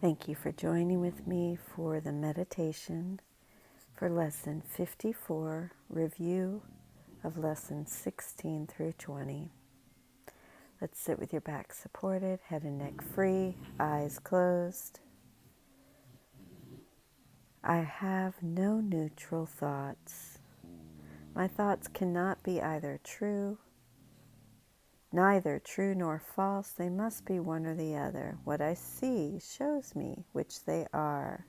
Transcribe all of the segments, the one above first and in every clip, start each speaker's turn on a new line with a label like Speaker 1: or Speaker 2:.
Speaker 1: Thank you for joining with me for the meditation for Lesson 54, review of Lessons 16 through 20. Let's sit with your back supported, head and neck free, eyes closed. I have no neutral thoughts. My thoughts cannot be neither true nor false. They must be one or the other. What I see shows me which they are.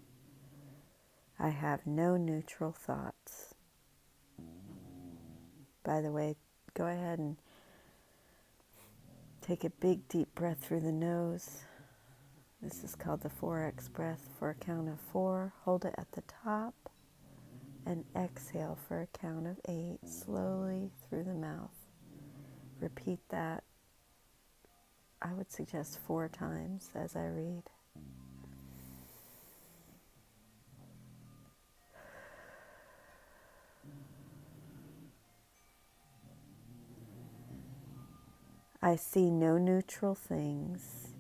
Speaker 1: I have no neutral thoughts. By the way, go ahead and take a big deep breath through the nose. This is called the 4X breath. For a count of 4, hold it at the top and exhale for a count of 8 slowly through the mouth. Repeat that, I would suggest 4 times as I read. I see no neutral things.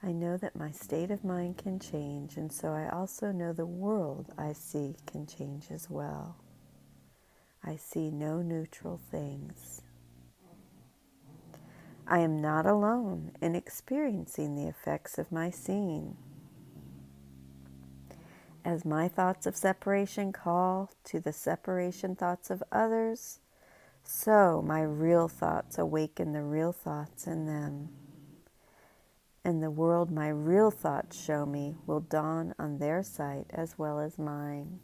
Speaker 1: I know that my state of mind can change, and so I also know the world I see can change as well. I see no neutral things. I am not alone in experiencing the effects of my seeing. As my thoughts of separation call to the separation thoughts of others, so my real thoughts awaken the real thoughts in them. And the world my real thoughts show me will dawn on their sight as well as mine.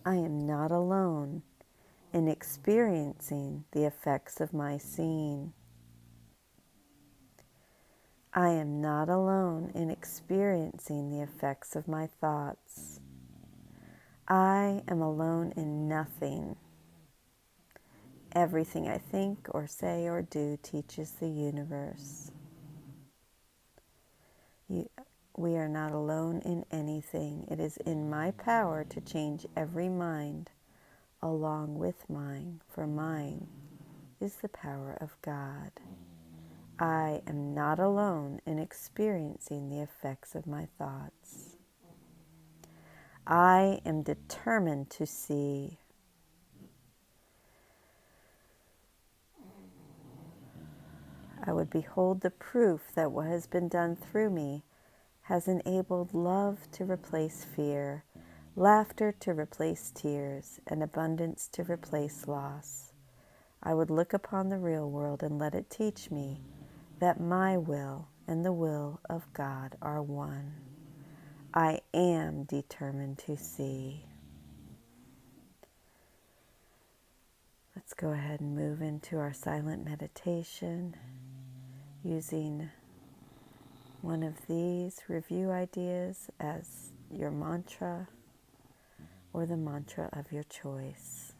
Speaker 1: I am not alone in experiencing the effects of my seeing. I am not alone in experiencing the effects of my thoughts. I am alone in nothing. Everything I think or say or do teaches the universe. We are not alone in anything. It is in my power to change every mind along with mine, for mine is the power of God. I am not alone in experiencing the effects of my thoughts. I am determined to see. I would behold the proof that what has been done through me has enabled love to replace fear, laughter to replace tears, and abundance to replace loss. I would look upon the real world and let it teach me that my will and the will of God are one. I am determined to see. Let's go ahead and move into our silent meditation using one of these review ideas as your mantra or the mantra of your choice.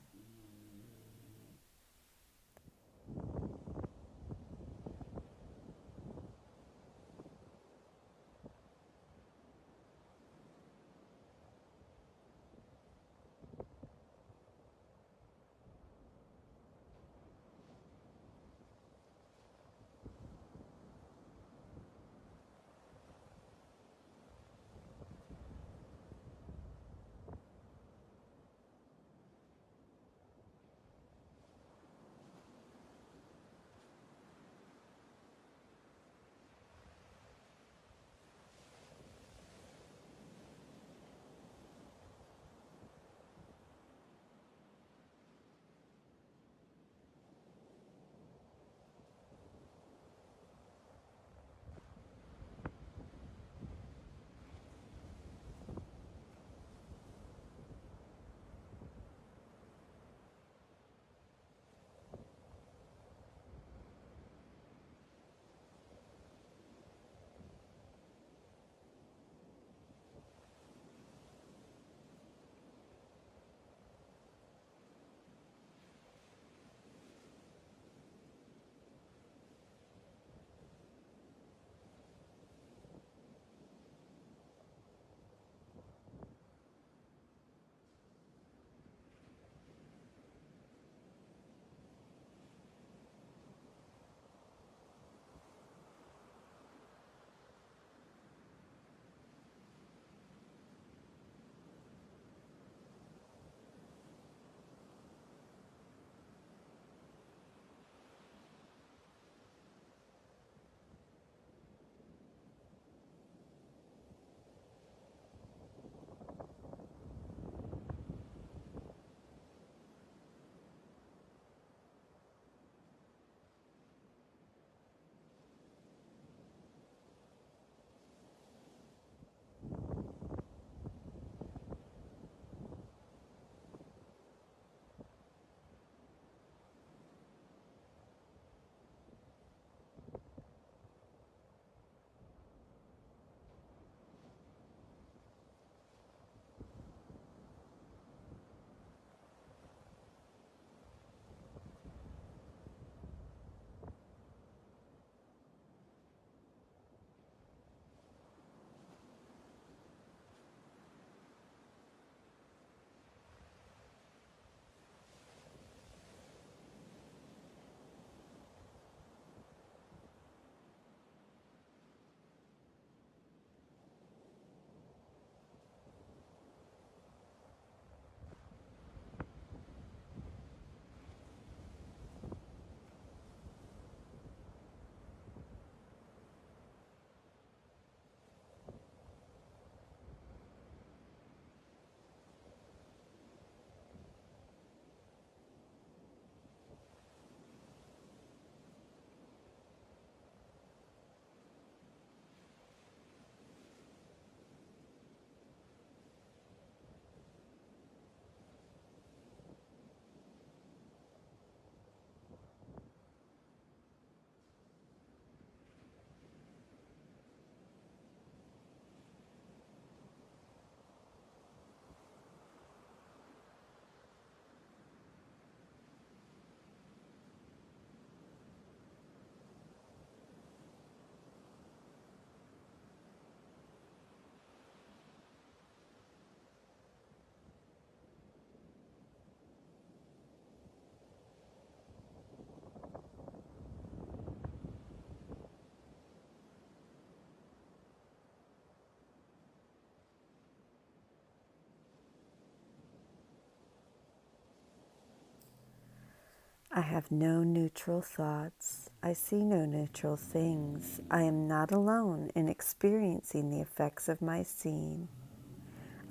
Speaker 1: I have no neutral thoughts. I see no neutral things. I am not alone in experiencing the effects of my seeing.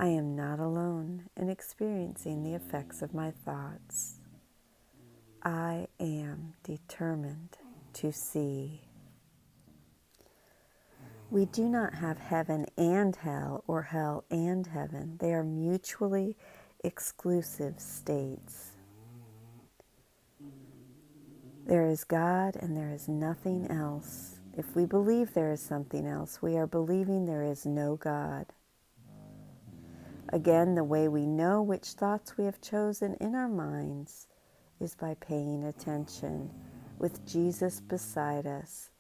Speaker 1: I am not alone in experiencing the effects of my thoughts. I am determined to see. We do not have heaven and hell or hell and heaven. They are mutually exclusive states. There is God and there is nothing else. If we believe there is something else, we are believing there is no God. Again, the way we know which thoughts we have chosen in our minds is by paying attention with Jesus beside us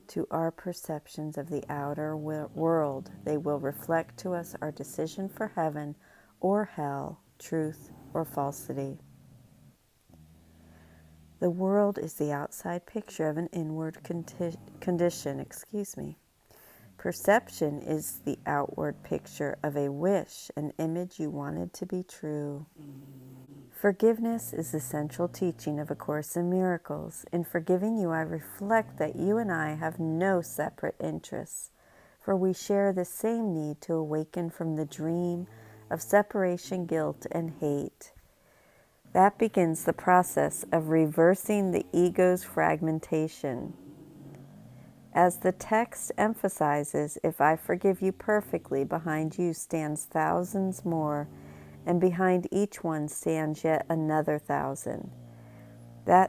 Speaker 1: to our perceptions of the outer world. They will reflect to us our decision for heaven or hell, truth or falsity. The world is the outside picture of an inward condition. Perception is the outward picture of a wish, an image you wanted to be true. Forgiveness is the central teaching of A Course in Miracles. In forgiving you, I reflect that you and I have no separate interests, for we share the same need to awaken from the dream of separation, guilt, and hate. That begins the process of reversing the ego's fragmentation. As the text emphasizes, if I forgive you perfectly, behind you stands thousands more, and behind each one stands yet another 1,000.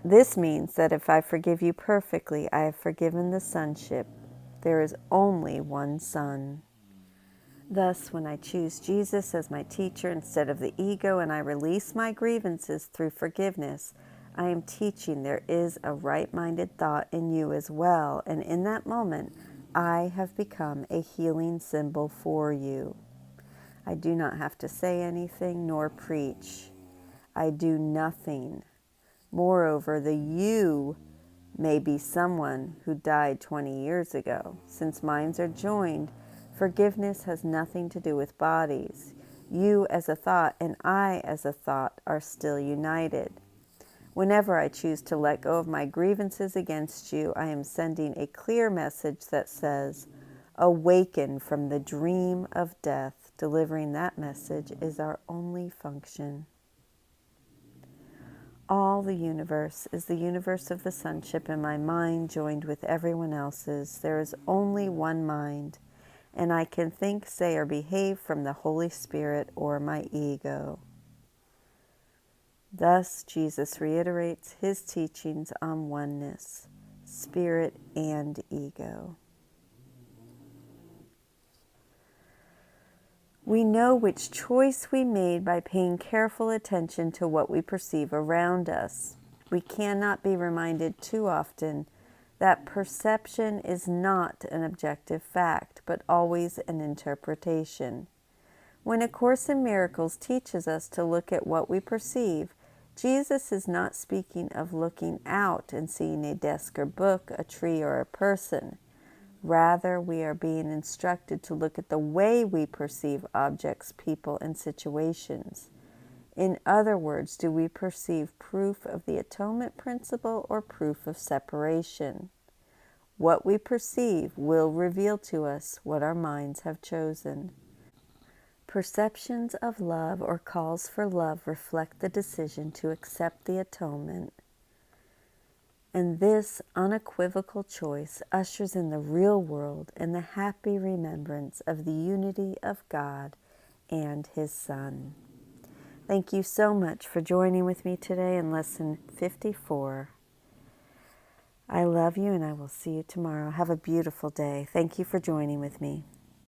Speaker 1: This means that if I forgive you perfectly, I have forgiven the sonship. There is only one Son. Thus, when I choose Jesus as my teacher instead of the ego and I release my grievances through forgiveness, I am teaching there is a right-minded thought in you as well, and in that moment, I have become a healing symbol for you. I do not have to say anything nor preach. I do nothing. Moreover, the you may be someone who died 20 years ago. Since minds are joined, forgiveness has nothing to do with bodies. You as a thought and I as a thought are still united. Whenever I choose to let go of my grievances against you, I am sending a clear message that says, awaken from the dream of death. Delivering that message is our only function. All the universe is the universe of the sonship in my mind joined with everyone else's. There is only one mind, and I can think, say, or behave from the Holy Spirit or my ego. Thus, Jesus reiterates his teachings on oneness, spirit and ego. We know which choice we made by paying careful attention to what we perceive around us. We cannot be reminded too often that perception is not an objective fact, but always an interpretation. When A Course in Miracles teaches us to look at what we perceive, Jesus is not speaking of looking out and seeing a desk or book, a tree or a person. Rather, we are being instructed to look at the way we perceive objects, people, and situations. In other words, do we perceive proof of the atonement principle or proof of separation? What we perceive will reveal to us what our minds have chosen. Perceptions of love or calls for love reflect the decision to accept the atonement. And this unequivocal choice ushers in the real world and the happy remembrance of the unity of God and His Son. Thank you so much for joining with me today in Lesson 54. I love you and I will see you tomorrow. Have a beautiful day. Thank you for joining with me.